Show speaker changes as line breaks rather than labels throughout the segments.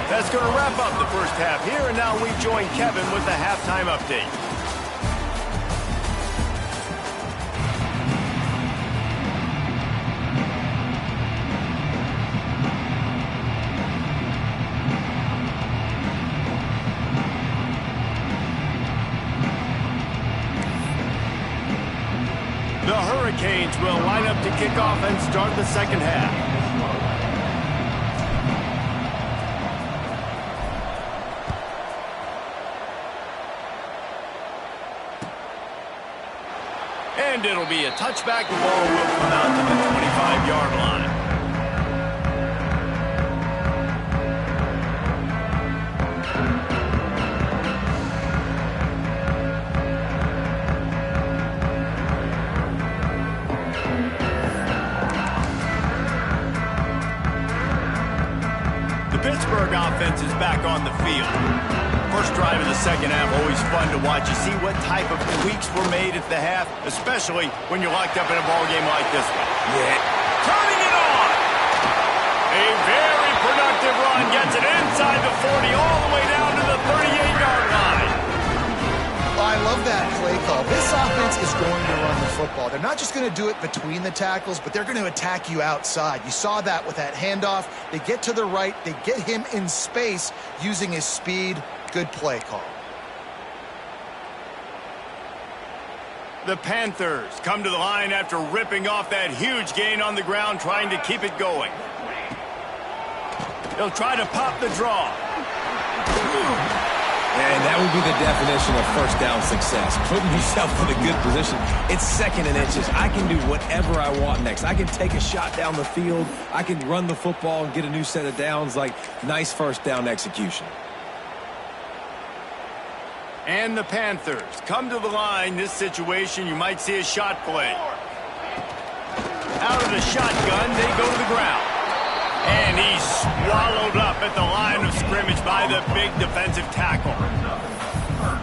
That's going to wrap up the first half here, and now we join Kevin with the halftime update. The Hurricanes will line up to kick off and start the second half. And it'll be a touchback. The ball will come out to the 25-yard line. The Pittsburgh offense is back on the field. First drive of the second half, always fun to watch. You see what type of tweaks were made at the half, especially when you're locked up in a ball game like this one.
Yeah.
Turning it on. A very productive run gets it inside the 40, all the way down to the 38-yard line.
I love that play call. This offense is going to run the football. They're not just going to do it between the tackles, but they're going to attack you outside. You saw that with that handoff. They get to the right. They get him in space using his speed. Good play call.
The Panthers come to the line after ripping off that huge gain on the ground, trying to keep it going. They'll try to pop the draw.
And that would be the definition of first down success. Putting yourself in a good position. It's second and inches. I can do whatever I want next. I can take a shot down the field. I can run the football and get a new set of downs. Like, nice first down execution.
And the Panthers come to the line. This situation, you might see a shot play. Out of the shotgun, they go to the ground. And he's swallowed up at the line of scrimmage by the big defensive tackle.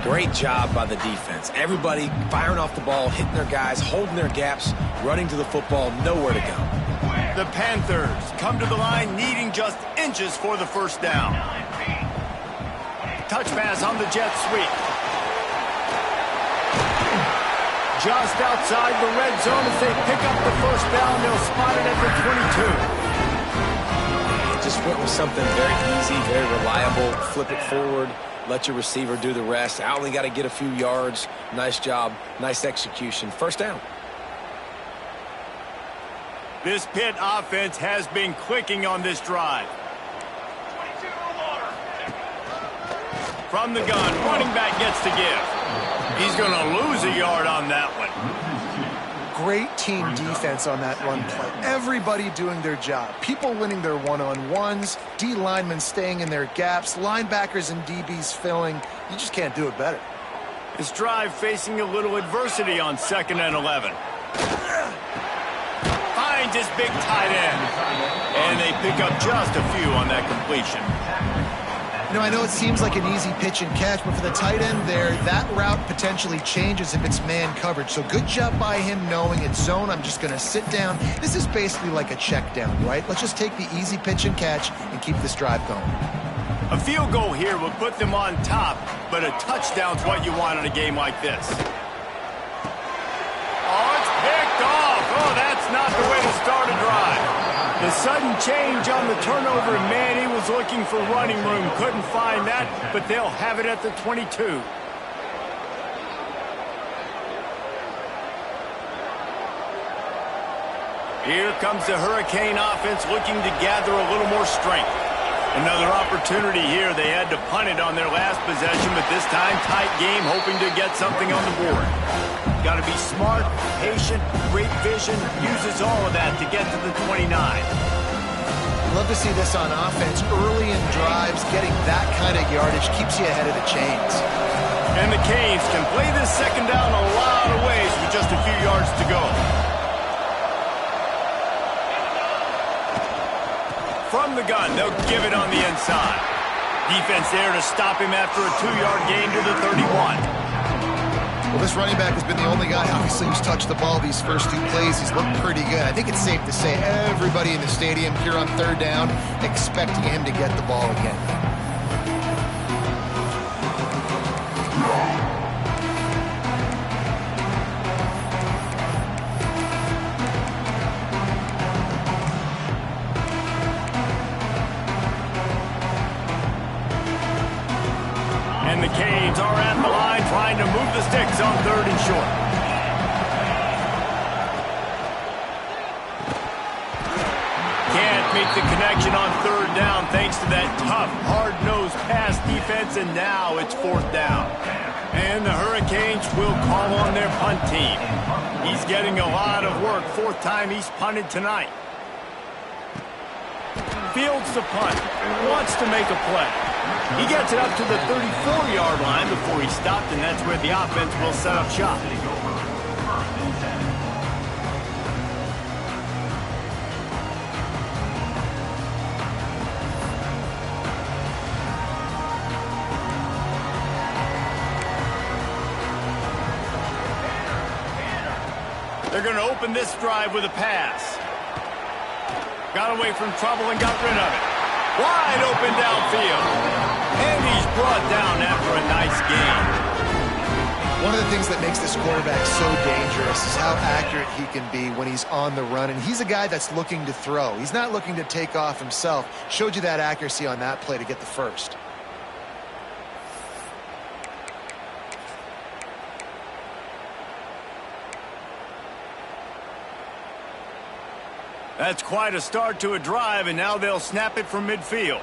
Great job by the defense. Everybody firing off the ball, hitting their guys, holding their gaps, running to the football, nowhere to go.
The Panthers come to the line needing just inches for the first down. Touch pass on the jet sweep. Just outside the red zone as they pick up the first down. They'll spot it at the 22.
Just went with something very easy, very reliable. Flip it forward, let your receiver do the rest. I only got to get a few yards. Nice job, nice execution. First down.
This Pitt offense has been clicking on this drive. From the gun, running back gets to give. He's going to lose a yard on that one.
Great team defense on that run play. Everybody doing their job. People winning their one-on-ones, D linemen staying in their gaps, linebackers and DBs filling. You just can't do it better.
This drive facing a little adversity on 2nd and 11. Finds his big tight end. And they pick up just a few on that completion.
You know, I know it seems like an easy pitch and catch, but for the tight end there, that route potentially changes if it's man coverage. So good job by him knowing it's zone. I'm just going to sit down. This is basically like a check down, right? Let's just take the easy pitch and catch and keep this drive going.
A field goal here would put them on top, but a touchdown's what you want in a game like this. Oh, it's picked off. Oh, that's not the way to start a drive. The sudden change on the turnover, man, he was looking for running room. Couldn't find that, but they'll have it at the 22. Here comes the Hurricane offense looking to gather a little more strength. Another opportunity here. They had to punt it on their last possession, but this time tight game, hoping to get something on the board. Got to be smart, patient, great vision, uses all of that to get to the 29.
Love to see this on offense. Early in drives, getting that kind of yardage keeps you ahead of the chains.
And the Canes can play this second down a lot of ways with just a few yards to go. From the gun, they'll give it on the inside. Defense there to stop him after a 2-yard gain to the 31.
Well, this running back has been the only guy, obviously, who's touched the ball these first 2 plays. He's looked pretty good. I think it's safe to say everybody in the stadium here on 3rd down expecting him to get the ball again.
And the Canes are at the line trying to move the sticks on 3rd and short. Can't make the connection on 3rd down thanks to that tough, hard-nosed pass defense, and now it's 4th down. And the Hurricanes will call on their punt team. He's getting a lot of work. 4th time he's punted tonight. Fields the punt. Wants to make a play. He gets it up to the 34-yard line before he stopped, and that's where the offense will set up shop. They're going to open this drive with a pass. Got away from trouble and got rid of it. Wide open downfield. And he's brought down after a nice gain.
One of the things that makes this quarterback so dangerous is how accurate he can be when he's on the run. And he's a guy that's looking to throw. He's not looking to take off himself. Showed you that accuracy on that play to get the first.
That's quite a start to a drive, and now they'll snap it from midfield.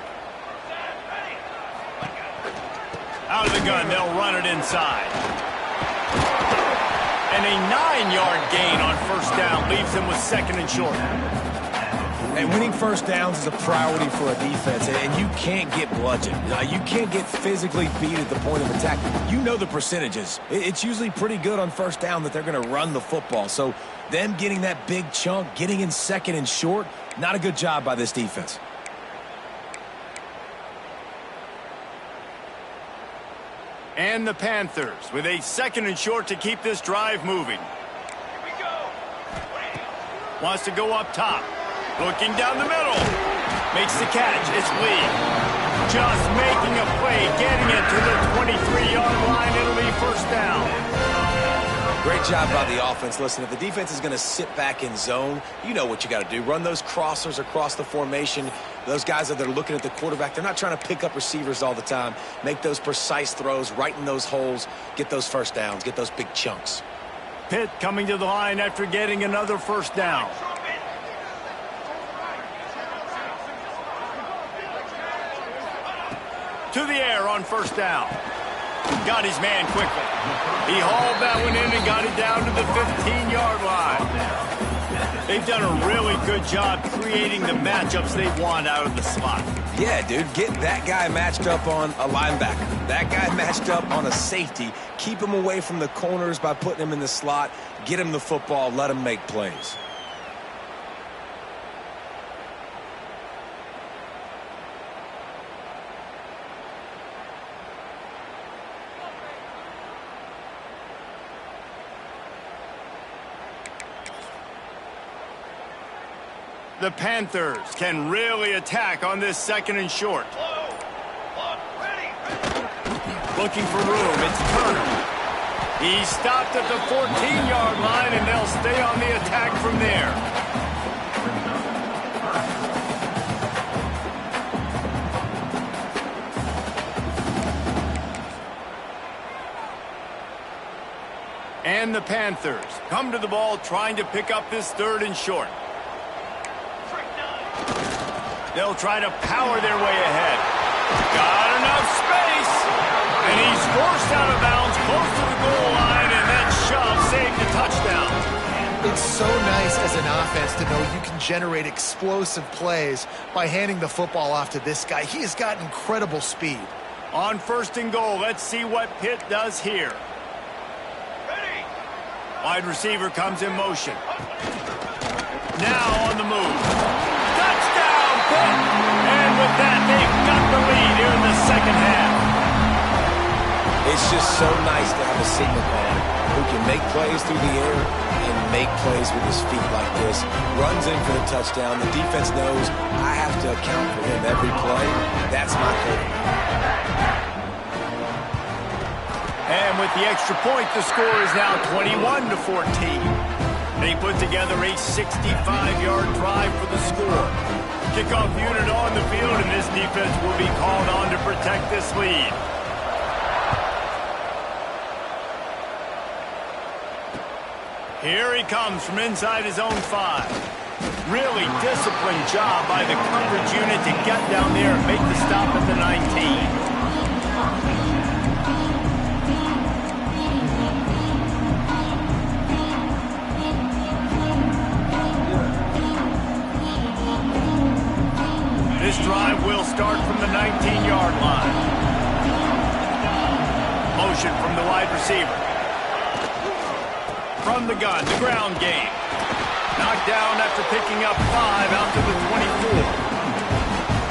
Out of the gun, they'll run it inside. And a 9-yard gain on 1st down leaves them with 2nd and short.
And winning 1st downs is a priority for a defense, and you can't get bludgeoned. You can't get physically beat at the point of attack. You know the percentages. It's usually pretty good on 1st down that they're going to run the football. So them getting that big chunk, getting in 2nd and short, not a good job by this defense.
And the Panthers with a 2nd and short to keep this drive moving. Here we go. Wants to go up top. Looking down the middle. Makes the catch. It's Lee. Just making a play, getting it to the 23-yard line. It'll be 1st down.
Great job by the offense. Listen, if the defense is going to sit back in zone, you know what you got to do. Run those crossers across the formation. Those guys that are looking at the quarterback, they're not trying to pick up receivers all the time. Make those precise throws, right in those holes, get those 1st downs, get those big chunks.
Pitt coming to the line after getting another 1st down. To the air on 1st down. Got his man quickly. He hauled that one in and got it down to the 15-yard line. They've done a really good job creating the matchups they want out of the slot.
Yeah, dude, get that guy matched up on a linebacker. That guy matched up on a safety. Keep him away from the corners by putting him in the slot. Get him the football. Let him make plays.
The Panthers can really attack on this 2nd and short. Looking for room. It's Turner. He stopped at the 14-yard line, and they'll stay on the attack from there. And the Panthers come to the ball trying to pick up this 3rd and short. They'll try to power their way ahead. Got enough space. And he's forced out of bounds close to the goal line, and that shove saved the touchdown.
It's so nice as an offense to know you can generate explosive plays by handing the football off to this guy. He has got incredible speed.
On 1st and goal, let's see what Pitt does here. Ready. Wide receiver comes in motion. Now on the move. And with that, they've got the lead here in the 2nd half.
It's just so nice to have a signal man who can make plays through the air and make plays with his feet like this. Runs in for the touchdown. The defense knows I have to account for him every play. That's my quarterback.
And with the extra point, the score is now 21-14. They put together a 65-yard drive for the score. Kickoff unit on the field, and this defense will be called on to protect this lead. Here he comes from inside his own 5. Really disciplined job by the coverage unit to get down there and make the stop at the 19. This drive will start from the 19-yard line. Motion from the wide receiver. From the gun, the ground game. Knocked down after picking up 5 out to the 24.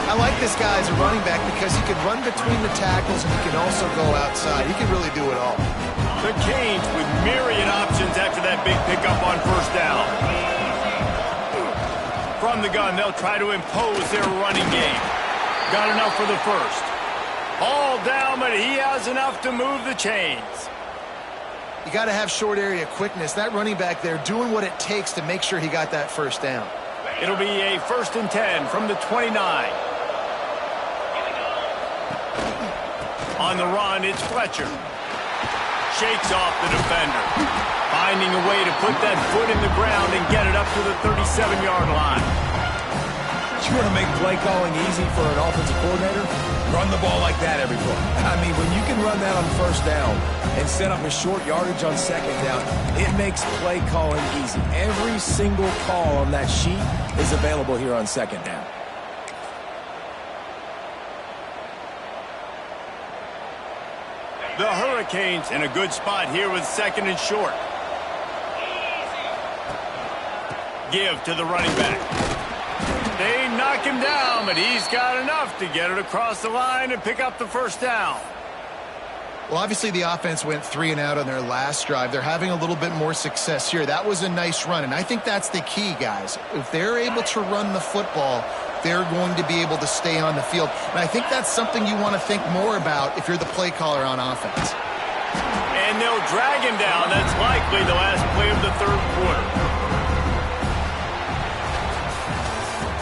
I like this guy as a running back because he can run between the tackles and he can also go outside. He can really do it all.
The Canes with myriad options after that big pickup on first down. From the gun, they'll try to impose their running game. Got enough for the first. All down, but he has enough to move the chains.
You got to have short area quickness. That running back there doing what it takes to make sure he got that first down.
It'll be a 1st and 10 from the 29. On the run, it's Fletcher. Shakes off the defender. Finding a way to put that foot in the ground and get it up to the 37-yard line.
You want to make play calling easy for an offensive coordinator? Run the ball like that every play. I mean, when you can run that on first down and set up a short yardage on second down, it makes play calling easy. Every single call on that sheet is available here on second down.
The Hurricanes in a good spot here with 2nd and short. Give to the running back. They knock him down, but he's got enough to get it across the line and pick up the first down.
Well, obviously the offense went 3 and out on their last drive. They're having a little bit more success here. That was a nice run, and I think that's the key, guys. If they're able to run the football, they're going to be able to stay on the field. And I think that's something you want to think more about if you're the play caller on offense.
And they'll drag him down. That's likely the last play of the 3rd quarter.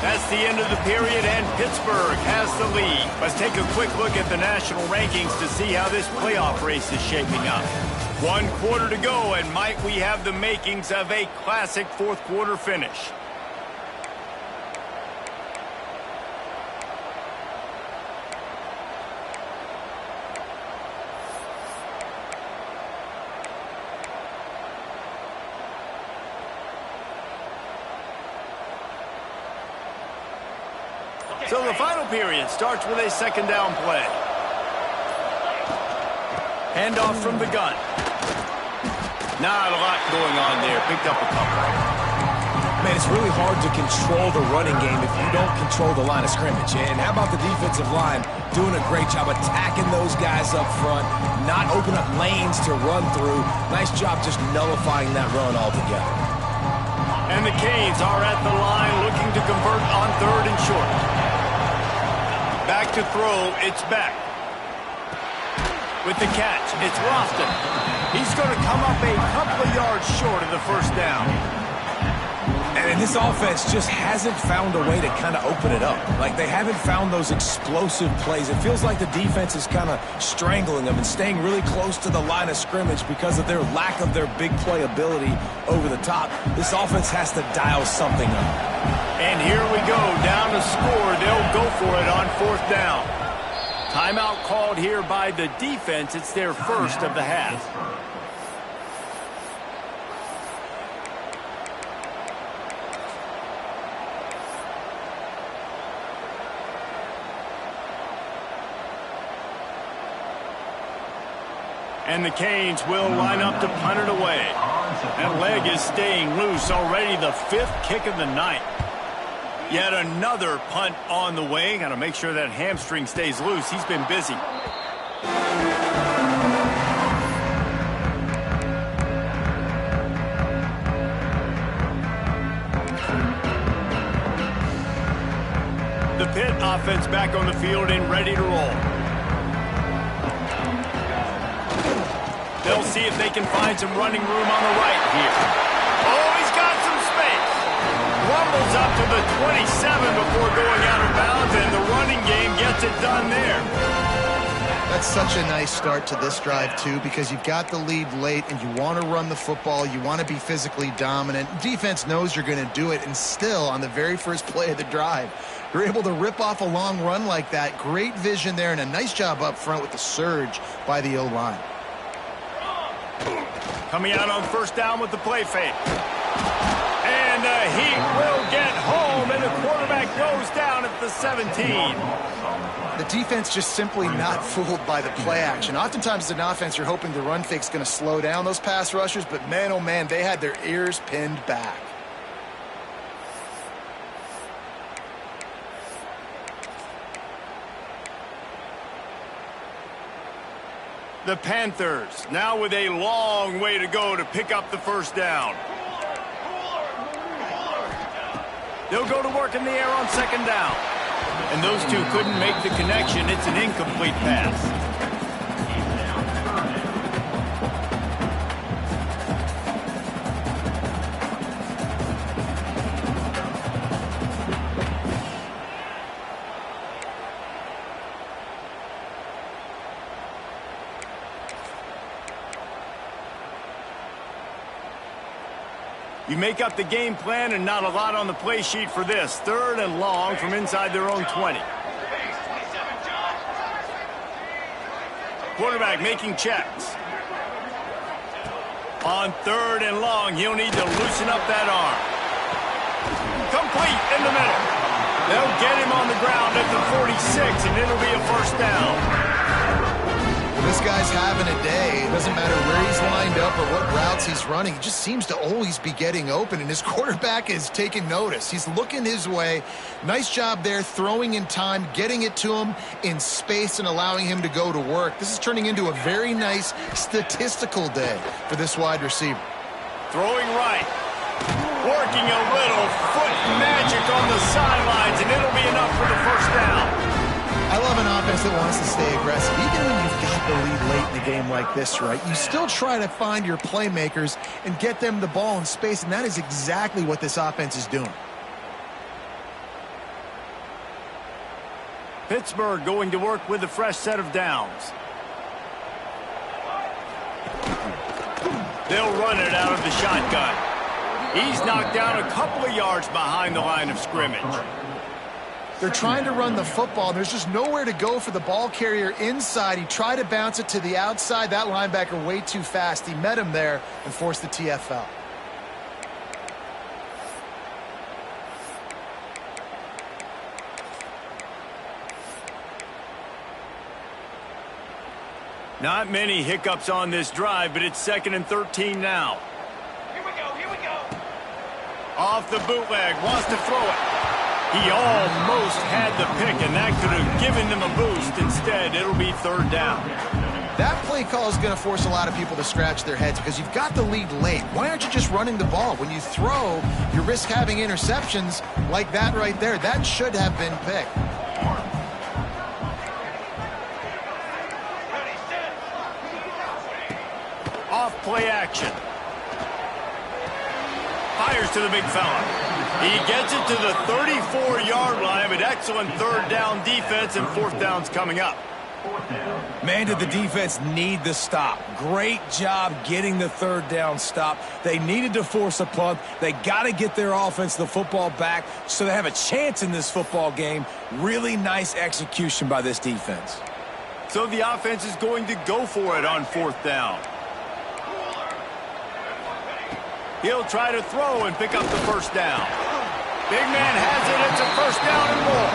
That's the end of the period, and Pittsburgh has the lead. Let's take a quick look at the national rankings to see how this playoff race is shaping up. 1 quarter to go, and might we have the makings of a classic 4th quarter finish. So the final period starts with a 2nd down play. Handoff from the gun. Not a lot going on there. Picked up a couple.
Man, it's really hard to control the running game if you don't control the line of scrimmage. And how about the defensive line doing a great job attacking those guys up front, not open up lanes to run through. Nice job just nullifying that run altogether.
And the Canes are at the line looking to convert on 3rd and short. Back to throw, it's Beck. With the catch, it's Lofton. He's going to come up a couple of yards short of the first down.
And this offense just hasn't found a way to kind of open it up. Like, they haven't found those explosive plays. It feels like the defense is kind of strangling them and staying really close to the line of scrimmage because of their lack of their big play ability over the top. This offense has to dial something up.
And here we go, down to score. They'll go for it on 4th down. Timeout called here by the defense. It's their first of the half. And the Canes will line up to punt it away. That leg is staying loose already, the 5th kick of the night. Yet another punt on the way. Got to make sure that hamstring stays loose. He's been busy. The Pitt offense back on the field and ready to roll. They'll see if they can find some running room on the right here. Oh, he's got some space. Rumbles up to the 27 before going out of bounds, and the running game gets it done there.
That's such a nice start to this drive, too, because you've got the lead late and you want to run the football. You want to be physically dominant. Defense knows you're going to do it, and still, on the very first play of the drive, you're able to rip off a long run like that. Great vision there, and a nice job up front with the surge by the O-line.
Coming out on first down with the play fake. And he will get home, and the quarterback goes down at the 17.
The defense just simply not fooled by the play action. Oftentimes as an offense, you're hoping the run fake's going to slow down those pass rushers, but man, oh man, they had their ears pinned back.
The Panthers now with a long way to go to pick up the first down. They'll go to work in the air on second down. And those two couldn't make the connection. It's an incomplete pass. You make up the game plan and not a lot on the play sheet for this. Third and long from inside their own 20. Quarterback making checks. On third and long, he'll need to loosen up that arm. Complete in the middle. They'll get him on the ground at the 46, and it'll be a first down.
This guy's having a day. It doesn't matter where he's lined up or what routes he's running. He just seems to always be getting open, and his quarterback is taking notice. He's looking his way. Nice job there, throwing in time, getting it to him in space and allowing him to go to work. This is turning into a very nice statistical day for this wide receiver.
Throwing right. Working a little foot magic on the sidelines, and it'll be enough for the first down.
I love an offense that wants to stay aggressive. Even when you've got the lead late in the game like this, right, you still try to find your playmakers and get them the ball in space, and that is exactly what this offense is doing.
Pittsburgh going to work with a fresh set of downs. They'll run it out of the shotgun. He's knocked down a couple of yards behind the line of scrimmage.
They're trying to run the football. There's just nowhere to go for the ball carrier inside. He tried to bounce it to the outside. That linebacker way too fast. He met him there and forced the TFL.
Not many hiccups on this drive, but it's 2nd and 13 now.
Here we go.
Off the bootleg, wants to throw it. He almost had the pick, and that could have given them a boost. Instead, it'll be third down.
That play call is going to force a lot of people to scratch their heads because you've got the lead late. Why aren't you just running the ball? When you throw, you risk having interceptions like that right there. That should have been picked.
Off play action. Fires to the big fella. He gets it to the 34-yard line, but excellent third down defense, and fourth down's coming up.
Man, did the defense need the stop. Great job getting the third down stop. They needed to force a punt. They got to get their offense the football back so they have a chance in this football game. Really nice execution by this defense.
So the offense is going to go for it on fourth down. He'll try to throw and pick up the first down. Big man has it. It's a first down and more.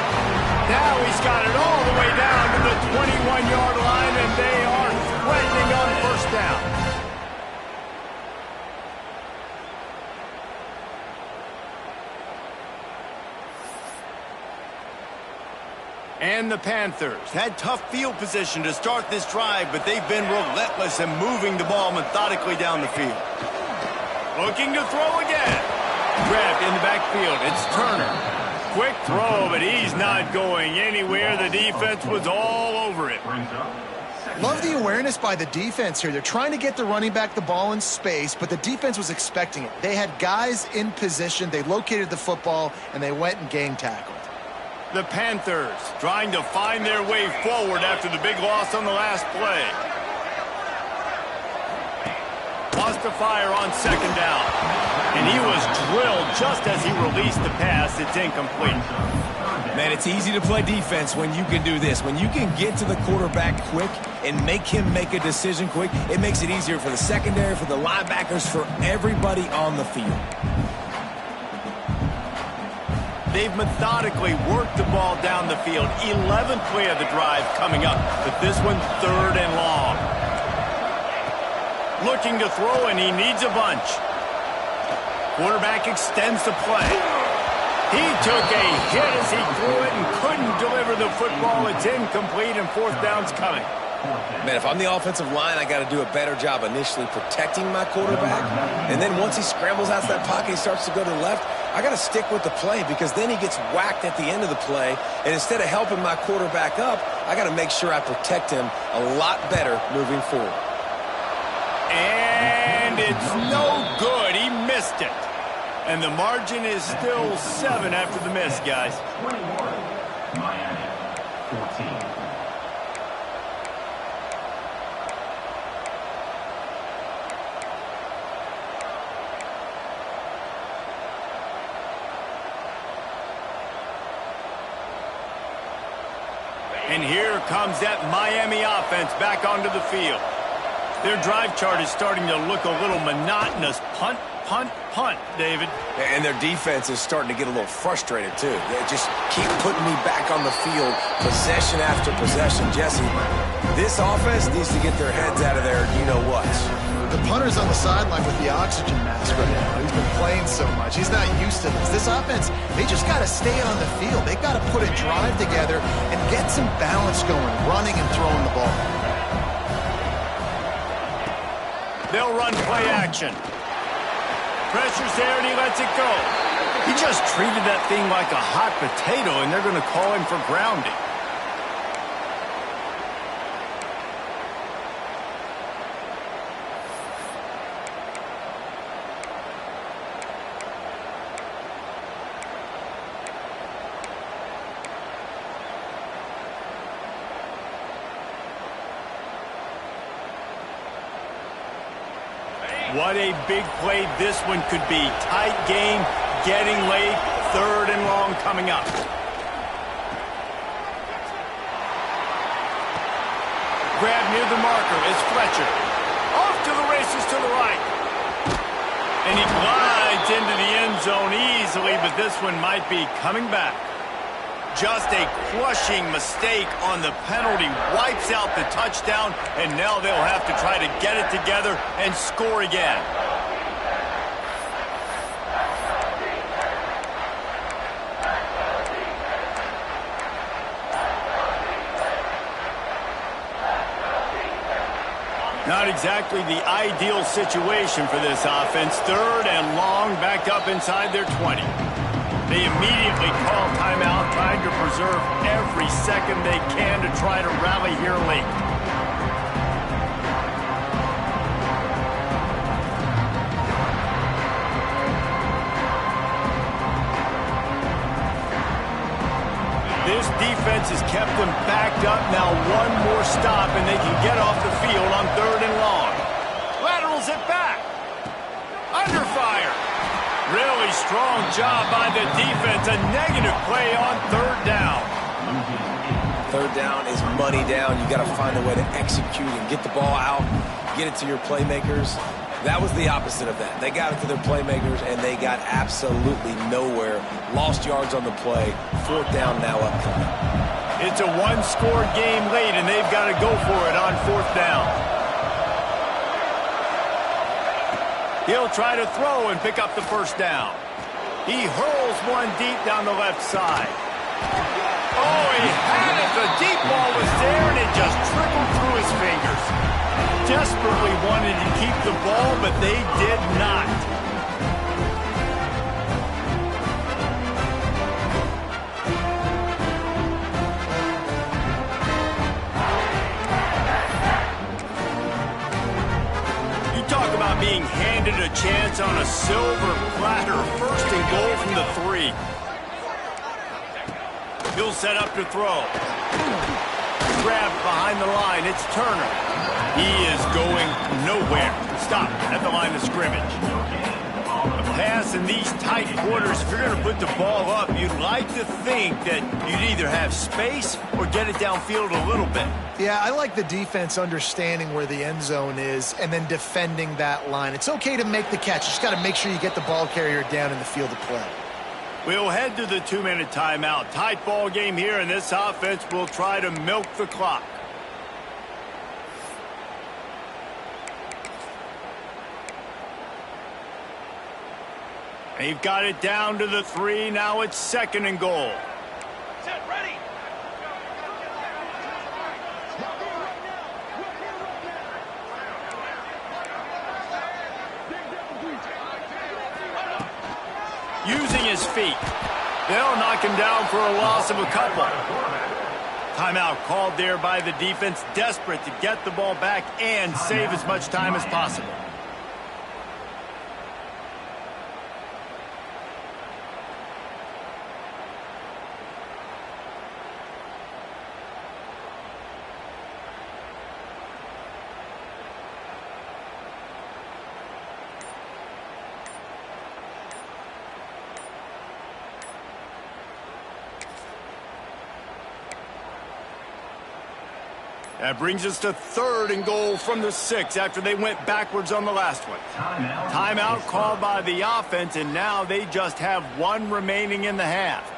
Now he's got it all the way down to the 21-yard line, and they are threatening on first down. And the Panthers had tough field position to start this drive, but they've been relentless in moving the ball methodically down the field. Looking to throw again. Grabbed in the backfield. It's Turner. Quick throw, but he's not going anywhere. The defense was all over it.
Love the awareness by the defense here. They're trying to get the running back the ball in space, but the defense was expecting it. They had guys in position. They located the football, and they went and gang tackled.
The Panthers trying to find their way forward after the big loss on the last play. Lost the fire on second down. And he was drilled just as he released the pass. It's incomplete.
Man, it's easy to play defense when you can do this. When you can get to the quarterback quick and make him make a decision quick, it makes it easier for the secondary, for the linebackers, for everybody on the field.
They've methodically worked the ball down the field. 11th play of the drive coming up, but this one 3rd and long. Looking to throw, and he needs a bunch. Quarterback extends the play. He took a hit as he threw it and couldn't deliver the football. It's incomplete, and 4th down's coming.
Man, if I'm the offensive line, I got to do a better job initially protecting my quarterback. And then once he scrambles out of that pocket, he starts to go to the left, I got to stick with the play because then he gets whacked at the end of the play. And instead of helping my quarterback up, I got to make sure I protect him a lot better moving forward.
And it's no good. He missed it. And the margin is still 7 after the miss, guys.
21, Miami, 14.
And here comes that Miami offense back onto the field. Their drive chart is starting to look a little monotonous. Punt, punt, punt, David.
And their defense is starting to get a little frustrated, too. They just keep putting me back on the field, possession after possession. Jesse, this offense needs to get their heads out of their you-know-whats.
The punter's on the sideline with the oxygen mask right now. He's been playing so much. He's not used to this. This offense, they just got to stay on the field. They got to put a drive together and get some balance going, running and throwing the ball.
They'll run play action. Pressure's there, and he lets it go. He just treated that thing like a hot potato, and they're going to call him for grounding. What a big play this one could be. Tight game, getting late, 3rd and long coming up. Grab near the marker is Fletcher. Off to the races to the right. And he glides into the end zone easily, but this one might be coming back. Just a crushing mistake on the penalty. Wipes out the touchdown, and now they'll have to try to get it together and score again. Not exactly the ideal situation for this offense. 3rd and long, back up inside their 20. They immediately call timeout, trying to preserve every second they can to try to rally here late. This defense has kept them backed up. Now one more stop, and they can get off the field on 3rd and long. Laterals it back. Under fire. Really strong job by the defense. A negative play on 3rd down.
3rd down is money down. You got to find a way to execute and get the ball out, get it to your playmakers. That was the opposite of that. They got it to their playmakers, and they got absolutely nowhere. Lost yards on the play. 4th down now upcoming.
It's a one-score game late, and they've got to go for it on 4th down. He'll try to throw and pick up the 1st down. He hurls one deep down the left side. Oh, he had it. The deep ball was there, and it just trickled through his fingers. Desperately wanted to keep the ball, but they did not. Being handed a chance on a silver platter. 1st and goal from the 3. He'll set up to throw. Grabbed behind the line. It's Turner. He is going nowhere. Stop at the line of scrimmage. A pass in these tight quarters, if you're going to put the ball up, you'd like to think that you'd either have space or get it downfield a little bit.
Yeah, I like the defense understanding where the end zone is and then defending that line. It's okay to make the catch. You just got to make sure you get the ball carrier down in the field of play.
We'll head to the 2-minute timeout. Tight ball game here, and this offense will try to milk the clock. They've got it down to the 3. Now it's 2nd and goal.
Set, ready.
Using his feet. They'll knock him down for a loss of a couple. Timeout called there by the defense, desperate to get the ball back and save as much time as possible. That brings us to 3rd and goal from the 6 after they went backwards on the last one. Timeout called by the offense, and now they just have 1 remaining in the half.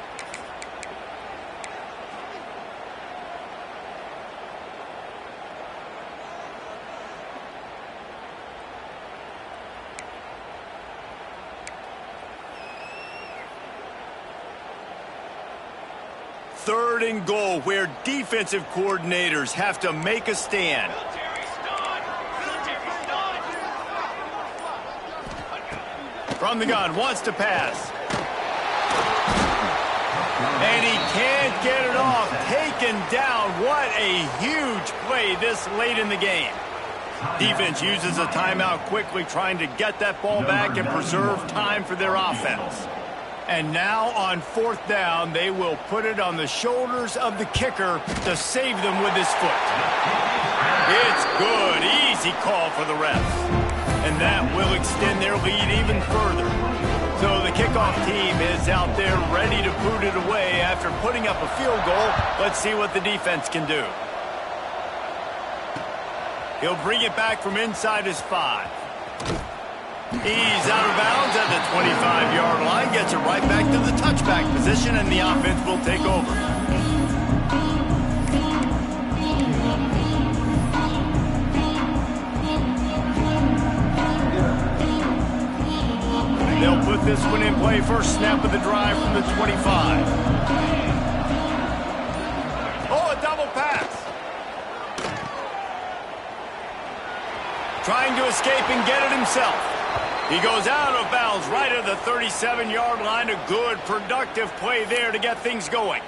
Third and goal, where defensive coordinators have to make a stand. From the gun, wants to pass. And he can't get it off. Taken down. What a huge play this late in the game. Defense uses a timeout quickly, trying to get that ball back and preserve time for their offense. And now on 4th down, they will put it on the shoulders of the kicker to save them with his foot. It's good. Easy call for the refs. And that will extend their lead even further. So the kickoff team is out there ready to boot it away after putting up a field goal. Let's see what the defense can do. He'll bring it back from inside his 5. He's out of bounds at the 25-yard line, gets it right back to the touchback position, and the offense will take over. They'll put this one in play. First snap of the drive from the 25. Oh, a double pass. Trying to escape and get it himself. He goes out of bounds right at the 37-yard line. A good, productive play there to get things going.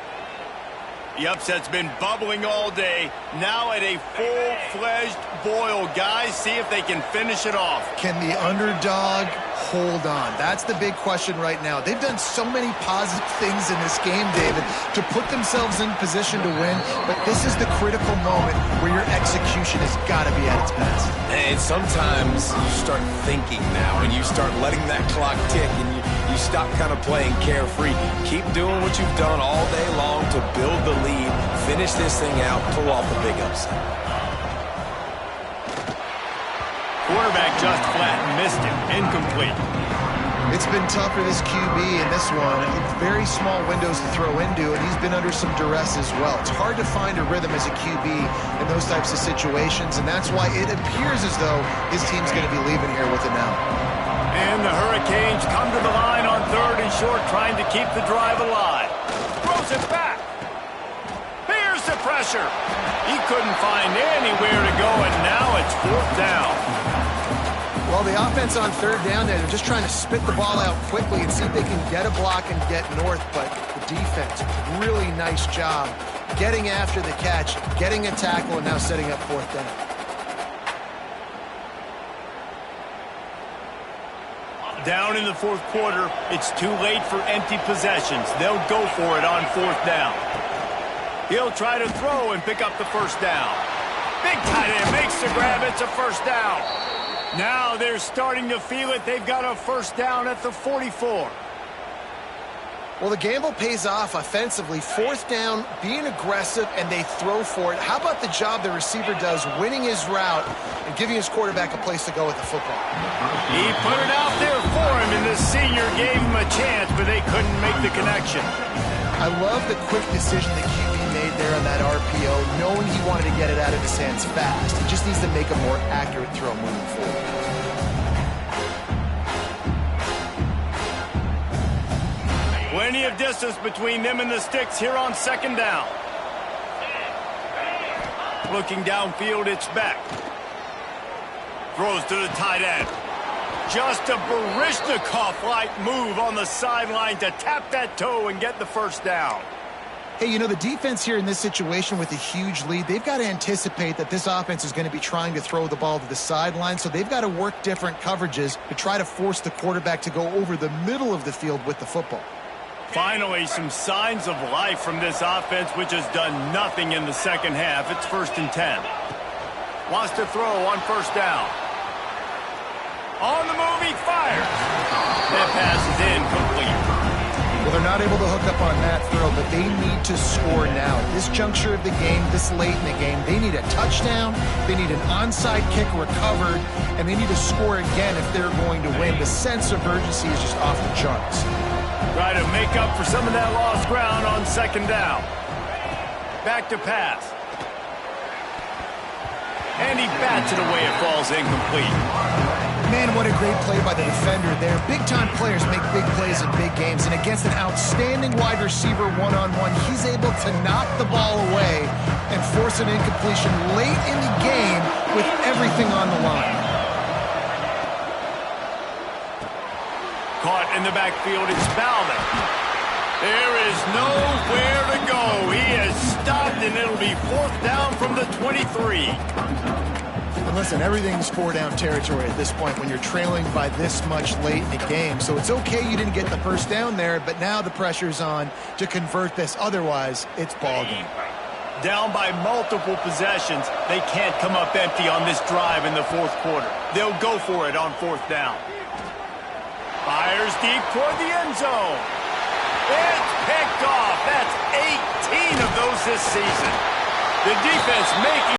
The upset's been bubbling all day. Now at a full-fledged boil. Guys, see if they can finish it off.
Can the underdog hold on? That's the big question right now. They've done so many positive things in this game, David, to put themselves in position to win, but this is the critical moment where your execution has got to be at its best.
And sometimes you start thinking now, and you start letting that clock tick, and you stop kind of playing carefree. Keep doing what you've done all day long to build the lead, finish this thing out, pull off a big upset.
Quarterback just flat and missed it. Incomplete.
It's been tough for this QB in this one. Very small windows to throw into, and he's been under some duress as well. It's hard to find a rhythm as a QB in those types of situations, and that's why it appears as though his team's going to be leaving here with it now.
And the Hurricanes come to the line on 3rd and short, trying to keep the drive alive. Throws it back. Here's the pressure. He couldn't find anywhere to go, and now it's 4th down.
Well, the offense on 3rd down, they're just trying to spit the ball out quickly and see if they can get a block and get north, but the defense, really nice job getting after the catch, getting a tackle, and now setting up 4th down.
Down in the fourth quarter, it's too late for empty possessions. They'll go for it on fourth down. He'll try to throw and pick up the first down. Big tight end makes the grab. It's a first down. Now they're starting to feel it. They've got a first down at the 44.
Well, the gamble pays off offensively. Fourth down, being aggressive, and they throw for it. How about the job the receiver does winning his route and giving his quarterback a place to go with the football?
He put it out there for him, and the senior gave him a chance, but they couldn't make the connection.
I love the quick decision the QB made there on that RPO, knowing he wanted to get it out of his hands fast. He just needs to make a more accurate throw moving forward.
Plenty of distance between them and the sticks here on second down. Looking downfield, it's Beck. Throws to the tight end. Just a Baryshnikov-like move on the sideline to tap that toe and get the first down.
Hey, you know, the defense here in this situation with a huge lead, they've got to anticipate that this offense is going to be trying to throw the ball to the sideline, so they've got to work different coverages to try to force the quarterback to go over the middle of the field with the football.
Finally, some signs of life from this offense, which has done nothing in the second half. It's 1st and 10. Wants to throw on first down. On the move, he fires. That pass is incomplete.
Well, they're not able to hook up on that throw, but they need to score now. At this juncture of the game, this late in the game, they need a touchdown, they need an onside kick recovered, and they need to score again if they're going to win. The sense of urgency is just off the charts.
Try to make up for some of that lost ground on second down. Back to pass. And he bats it away. It falls incomplete.
Man, what a great play by the defender there. Big-time players make big plays in big games, and against an outstanding wide receiver one-on-one, he's able to knock the ball away and force an incompletion late in the game with everything on the line.
Caught in the backfield, it's Bowden. There is nowhere to go. He is stopped, and it'll be 4th down from the 23.
And listen, everything's 4-down territory at this point when you're trailing by this much late in the game. So it's okay you didn't get the first down there, but now the pressure's on to convert this. Otherwise, it's ball game.
Down by multiple possessions, they can't come up empty on this drive in the fourth quarter. They'll go for it on 4th down. Fires deep toward the end zone. It's picked off. That's 18 of those this season. The defense making